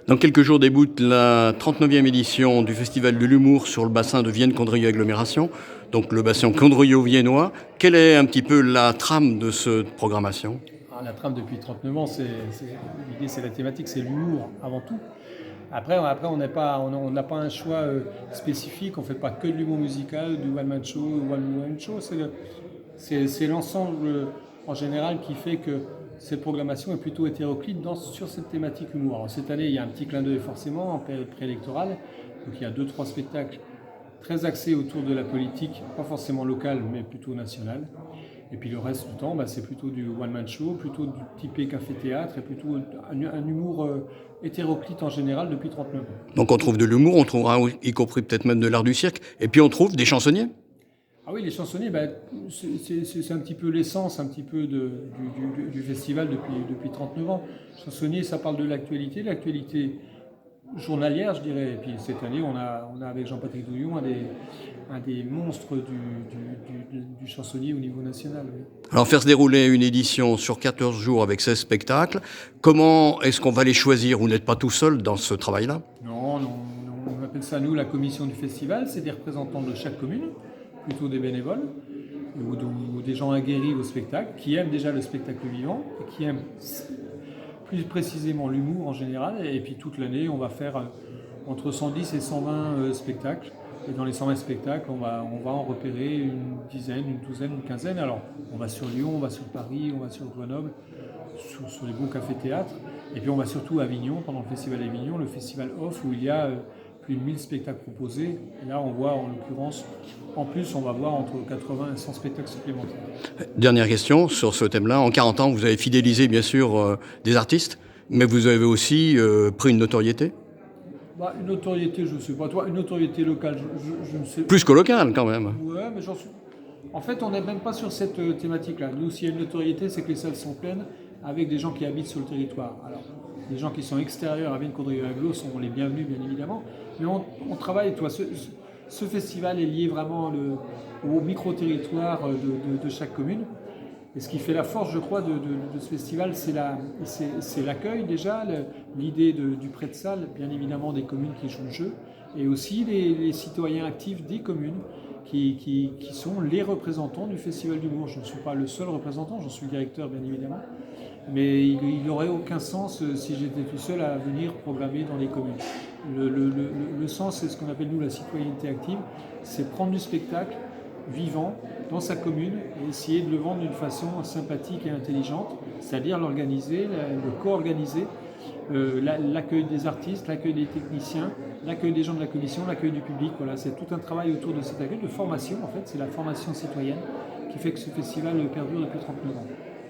Dans quelques jours débute la 39e édition du Festival de l'humour sur le bassin de Vienne-Condrieu Agglomération, donc le bassin condrieu-viennois. Quelle est un petit peu la trame de cette programmation? La trame depuis 39 ans, l'idée, c'est la thématique, c'est l'humour avant tout. Après on n'a pas un choix spécifique, on ne fait pas que de l'humour musical, du one-man show, one-woman show. C'est l'ensemble en général qui fait que cette programmation est plutôt hétéroclite sur cette thématique humour. Alors, cette année, il y a un petit clin d'œil forcément en période préélectorale. Donc il y a 2-3 spectacles très axés autour de la politique, pas forcément locale, mais plutôt nationale. Et puis le reste du temps, c'est plutôt du one-man show, plutôt du typé café-théâtre et plutôt un humour hétéroclite en général depuis 39 ans. Donc on trouve de l'humour, on trouvera y compris peut-être même de l'art du cirque, et puis on trouve des chansonniers. Ah oui, les chansonniers, c'est un petit peu l'essence un petit peu du festival depuis 39 ans. Chansonnier, ça parle de l'actualité journalière, je dirais. Et puis cette année, on a avec Jean-Patrick Douillon un des monstres du chansonnier au niveau national. Oui. Alors faire se dérouler une édition sur 14 jours avec 16 spectacles, comment est-ce qu'on va les choisir? Vous n'êtes pas tout seul dans ce travail-là? Non, on appelle ça nous la commission du festival, c'est des représentants de chaque commune, plutôt des bénévoles, ou des gens aguerris au spectacle, qui aiment déjà le spectacle vivant, et qui aiment plus précisément l'humour en général. Et puis toute l'année, on va faire entre 110 et 120 spectacles. Et dans les 120 spectacles, on va en repérer une dizaine, une douzaine, une quinzaine. Alors, on va sur Lyon, on va sur Paris, on va sur Grenoble, sur les bons cafés-théâtres. Et puis on va surtout à Avignon, pendant le festival d'Avignon, le festival off, où il y a plus de 1000 spectacles proposés. Et là, on voit en l'occurrence, en plus, on va voir entre 80 et 100 spectacles supplémentaires. Dernière question sur ce thème-là. En 40 ans, vous avez fidélisé bien sûr des artistes, mais vous avez aussi pris une notoriété? Une notoriété, je ne sais pas. Toi, une notoriété locale, je ne sais pas. Plus que locale quand même. Ouais, mais j'en suis... En fait, on n'est même pas sur cette thématique-là. Nous, s'il y a une notoriété, c'est que les salles sont pleines avec des gens qui habitent sur le territoire. Alors, les gens qui sont extérieurs à Vienne-Condrieu-Aglo sont les bienvenus, bien évidemment. Mais on travaille, toi, ce festival est lié vraiment au micro-territoire de chaque commune. Et ce qui fait la force, je crois, de ce festival, c'est l'accueil déjà, l'idée du prêt de salle, bien évidemment des communes qui jouent le jeu, et aussi les citoyens actifs des communes qui sont les représentants du Festival d'humour. Je ne suis pas le seul représentant, j'en suis directeur bien évidemment, mais il n'aurait aucun sens si j'étais tout seul à venir programmer dans les communes. Le sens, c'est ce qu'on appelle nous la citoyenneté active, c'est prendre du spectacle vivant dans sa commune et essayer de le vendre d'une façon sympathique et intelligente, c'est-à-dire l'organiser, le co-organiser, l'accueil des artistes, l'accueil des techniciens, l'accueil des gens de la commission, l'accueil du public. Voilà, c'est tout un travail autour de cet accueil de formation. En fait, c'est la formation citoyenne qui fait que ce festival perdure depuis 39 ans.